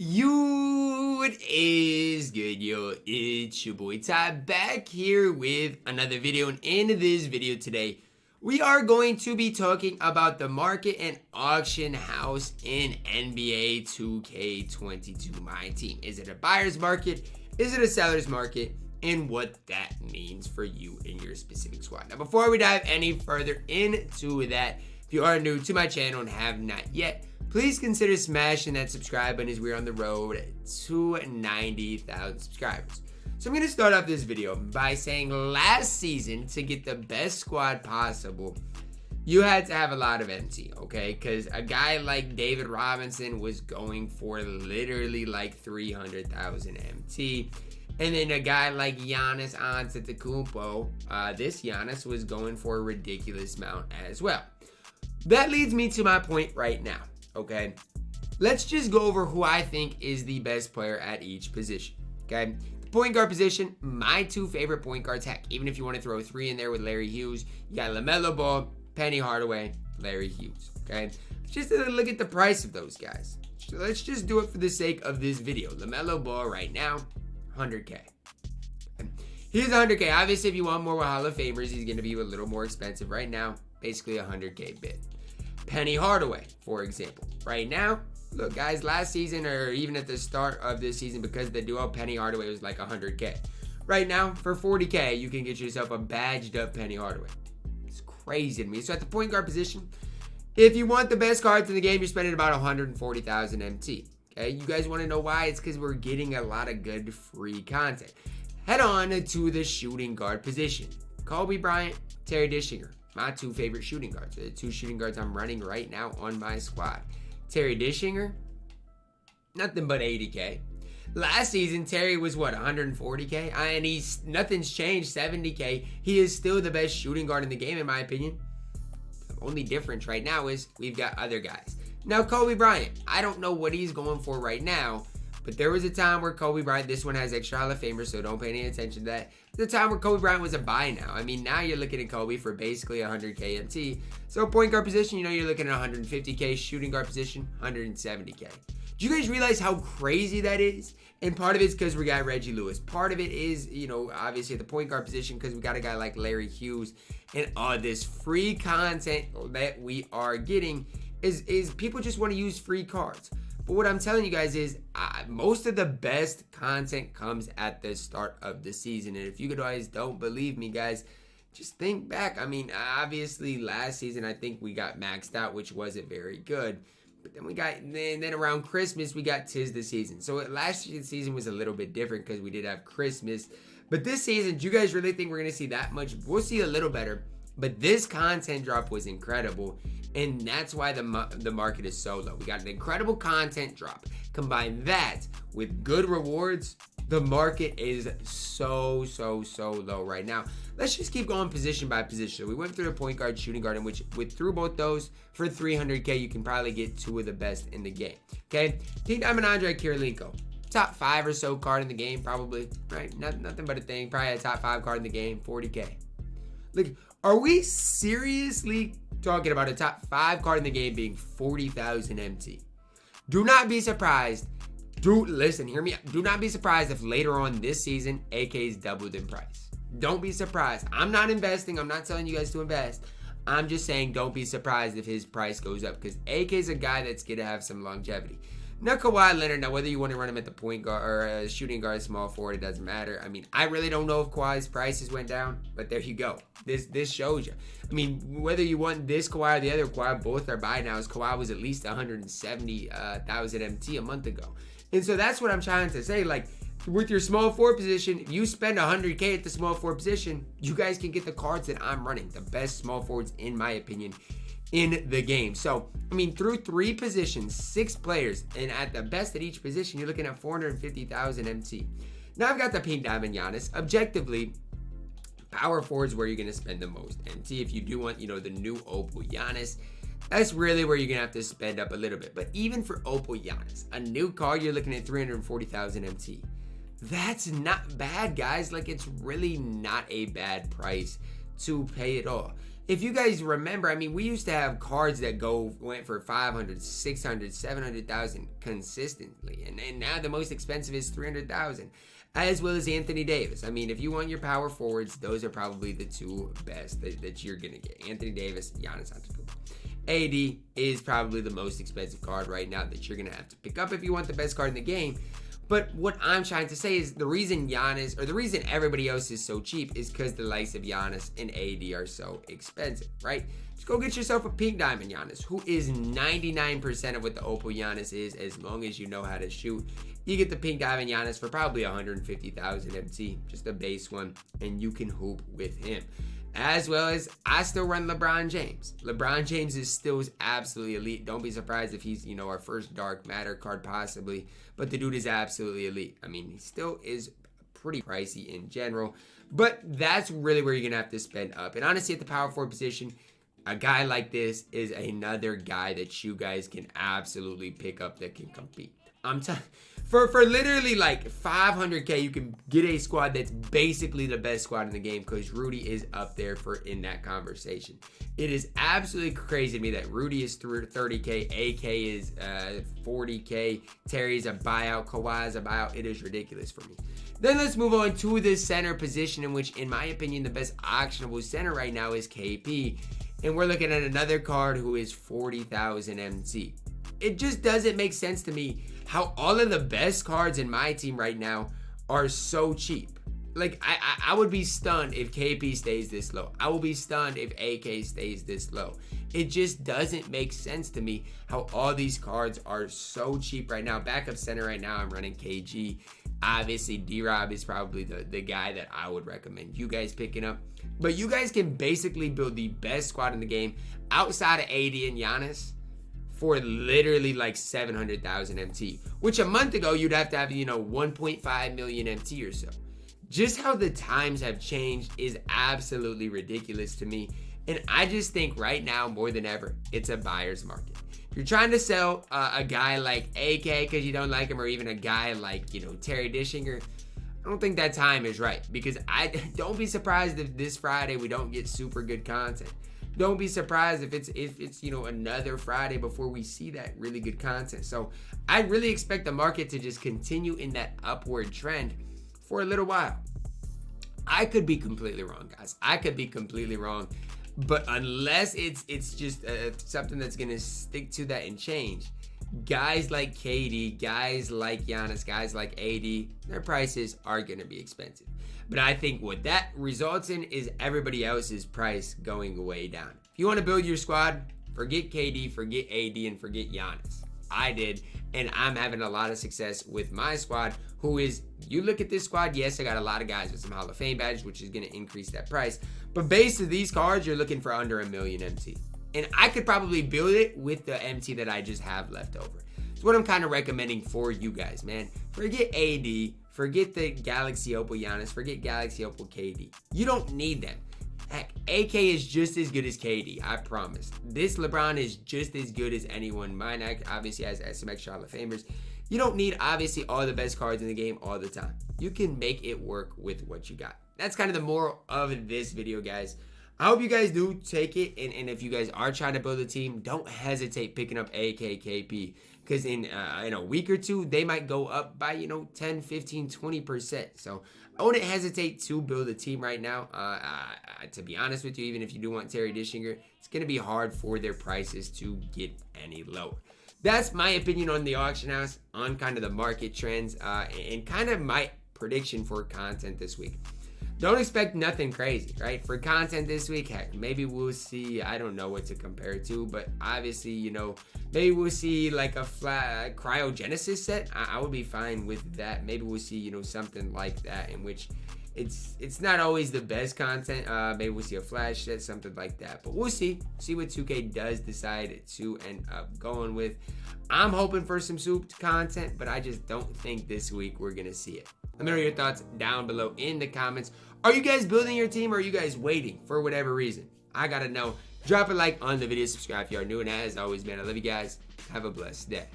What is good, yo? It's your boy Ty back here with another video, and in this video today we are going to be talking about the market and auction house in NBA 2K22 MyTEAM. Is it a buyer's market? Is it a seller's market? And what that means for you and your specific squad. Now, before we dive any further into that, if you are new to my channel and have not yet, please consider smashing that subscribe button as we're on the road to 90,000 subscribers. So I'm going to start off this video by saying last season, to get the best squad possible, you had to have a lot of MT, okay? Because a guy like David Robinson was going for literally like 300,000 MT. And then a guy like Giannis Antetokounmpo, this Giannis was going for a ridiculous amount as well. That leads me to my point right now, okay? Let's just go over who I think is the best player at each position, okay? The point guard position, my two favorite point guards, heck, even if you want to throw three in there with Larry Hughes, you got LaMelo Ball, Penny Hardaway, Larry Hughes, okay? Just look at the price of those guys. So let's just do it for the sake of this video. LaMelo Ball right now, 100K. He's 100K. Obviously, if you want more with Hall of Famers, he's going to be a little more expensive. Right now, basically a 100K bid. Penny Hardaway, for example. Right now, look, guys, last season or even at the start of this season, because of the duo, Penny Hardaway was like 100K. Right now, for 40K, you can get yourself a badged up Penny Hardaway. It's crazy to me. So at the point guard position, if you want the best cards in the game, you're spending about 140,000 MT. Okay, you guys want to know why? It's because we're getting a lot of good free content. Head on to the shooting guard position. Kobe Bryant, Terry Dishinger, my two favorite shooting guards. The two shooting guards I'm running right now on my squad. Terry Dishinger, nothing but 80K. Last season, Terry was what, 140K? And nothing's changed, 70K. He is still the best shooting guard in the game, in my opinion. The only difference right now is we've got other guys. Now, Kobe Bryant, I don't know what he's going for right now, but there was a time where Kobe Bryant, this one has extra Hall of Famers, so don't pay any attention to that. The time where Kobe Bryant was a buy now. I mean, now you're looking at Kobe for basically 100K MT. So point guard position, you know, you're looking at 150K. Shooting guard position, 170K. Do you guys realize how crazy that is? And part of it's because we got Reggie Lewis. Part of it is, you know, obviously at the point guard position because we got a guy like Larry Hughes. And all this free content that we are getting is people just want to use free cards. But what I'm telling you guys is most of the best content comes at the start of the season. And if you guys don't believe me, guys, just think back. I mean, obviously last season I think we got maxed out, which wasn't very good. But then we got, then around Christmas, we got 'Tis the Season. So last year's season was a little bit different because we did have Christmas. But this season, do you guys really think we're going to see that much? We'll see a little better. But this content drop was incredible. And that's why the market is so low. We got an incredible content drop. Combine that with good rewards, the market is so low right now. Let's just keep going position by position. We went through the point guard, shooting guard, in which through both those for 300K, you can probably get two of the best in the game. Okay, King Diamond Andre Kirilenko, top 5 or so card in the game, probably, right? Nothing but a thing. Probably a top 5 card in the game, 40K. Look, are we seriously talking about a top 5 card in the game being 40,000 MT? Do not be surprised. Listen, hear me out. Do not be surprised if later on this season, AK's doubled in price. Don't be surprised. I'm not investing. I'm not telling you guys to invest. I'm just saying don't be surprised if his price goes up because AK's a guy that's going to have some longevity. Now, Kawhi Leonard, now whether you want to run him at the point guard or shooting guard, small forward, it doesn't matter. I mean, I really don't know if Kawhi's prices went down, but there you go. This shows you. I mean, whether you want this Kawhi or the other Kawhi, both are buy nows. Kawhi was at least 170,000 MT a month ago. And so that's what I'm trying to say. Like, with your small forward position, if you spend 100K at the small forward position, you guys can get the cards that I'm running. The best small forwards, in my opinion, in the game. So, I mean, through 3 positions, 6 players, and at the best at each position, you're looking at 450,000 MT. Now I've got the Pink Diamond Giannis. Objectively, power forward is where you're going to spend the most MT. If you do want, you know, the new Opal Giannis, that's really where you're going to have to spend up a little bit. But even for Opal Giannis, a new card, you're looking at 340,000 MT. That's not bad, guys. Like, it's really not a bad price to pay it all. if you guys remember, I mean, we used to have cards that went for 500, 600, 700,000 consistently. And now the most expensive is 300,000, as well as Anthony Davis. I mean, if you want your power forwards, those are probably the two best that you're going to get. Anthony Davis, Giannis Antetokounmpo. AD is probably the most expensive card right now that you're going to have to pick up if you want the best card in the game. But what I'm trying to say is the reason the reason everybody else is so cheap is because the likes of Giannis and AD are so expensive, right? Just go get yourself a pink diamond Giannis, who is 99% of what the Opal Giannis is, as long as you know how to shoot. You get the pink diamond Giannis for probably 150,000 MT, just a base one, and you can hoop with him. As well as, I still run LeBron James. LeBron James is still absolutely elite. Don't be surprised if he's, our first Dark Matter card possibly. But the dude is absolutely elite. I mean, he still is pretty pricey in general. But that's really where you're going to have to spend up. And honestly, at the power forward position, a guy like this is another guy that you guys can absolutely pick up that can compete. I'm telling for literally like 500K, you can get a squad that's basically the best squad in the game, because Rudy is up there in that conversation. It is absolutely crazy to me that Rudy is 30K, AK is 40K, Terry's a buyout, Kawhi is a buyout. It is ridiculous for me. Then let's move on to the center position, in which, in my opinion, the best auctionable center right now is KP. And we're looking at another card who is 40,000 MT. It just doesn't make sense to me how all of the best cards in my team right now are so cheap. Like, I would be stunned if KP stays this low. I will be stunned if AK stays this low. It just doesn't make sense to me how all these cards are so cheap right now. Backup center right now, I'm running KG. Obviously, D-Rob is probably the guy that I would recommend you guys picking up. But you guys can basically build the best squad in the game outside of AD and Giannis for literally like 700,000 MT, which a month ago you'd have to have, 1.5 million MT or so. Just how the times have changed is absolutely ridiculous to me. And I just think right now, more than ever, it's a buyer's market. If you're trying to sell a guy like AK because you don't like him, or even a guy like, Terry Dishinger, I don't think that time is right, because I don't be surprised if this Friday we don't get super good content. Don't be surprised if it's another Friday before we see that really good content. So I really expect the market to just continue in that upward trend for a little while. I could be completely wrong, guys. I could be completely wrong. But unless it's just something that's going to stick to that and change, guys like KD, guys like Giannis, guys like AD, their prices are going to be expensive. But I think what that results in is everybody else's price going way down. If you want to build your squad, forget KD, forget AD, and forget Giannis. I did, and I'm having a lot of success with my squad, who is, you look at this squad, yes, I got a lot of guys with some Hall of Fame badges, which is going to increase that price. But based on these cards, you're looking for under 1 million MT. And I could probably build it with the MT that I just have left over. It's what I'm kind of recommending for you guys, man. Forget AD, forget the Galaxy Opal Giannis, forget Galaxy Opal KD. You don't need them. Heck, AK is just as good as KD, I promise. This LeBron is just as good as anyone. Mine obviously has some extra Hall of Famers. You don't need, obviously, all the best cards in the game all the time. You can make it work with what you got. That's kind of the moral of this video, guys. I hope you guys do take it, and if you guys are trying to build a team, don't hesitate picking up AKKP, because in a week or two, they might go up by, 10, 15, 20%. So I wouldn't hesitate to build a team right now. To be honest with you, even if you do want Terry Dishinger, it's going to be hard for their prices to get any lower. That's my opinion on the auction house, on kind of the market trends, and kind of my prediction for content this week. Don't expect nothing crazy, right? For content this week, heck, maybe we'll see, I don't know what to compare it to, but obviously, maybe we'll see like a flat cryogenesis set. I would be fine with that. Maybe we'll see, something like that, in which it's not always the best content. Maybe we'll see a flash set, something like that. But we'll see what 2K does decide to end up going with. I'm hoping for some souped content, but I just don't think this week we're going to see it. Let me know your thoughts down below in the comments. Are you guys building your team, or are you guys waiting for whatever reason? I got to know. Drop a like on the video, subscribe if you are new, and as always, man, I love you guys. Have a blessed day.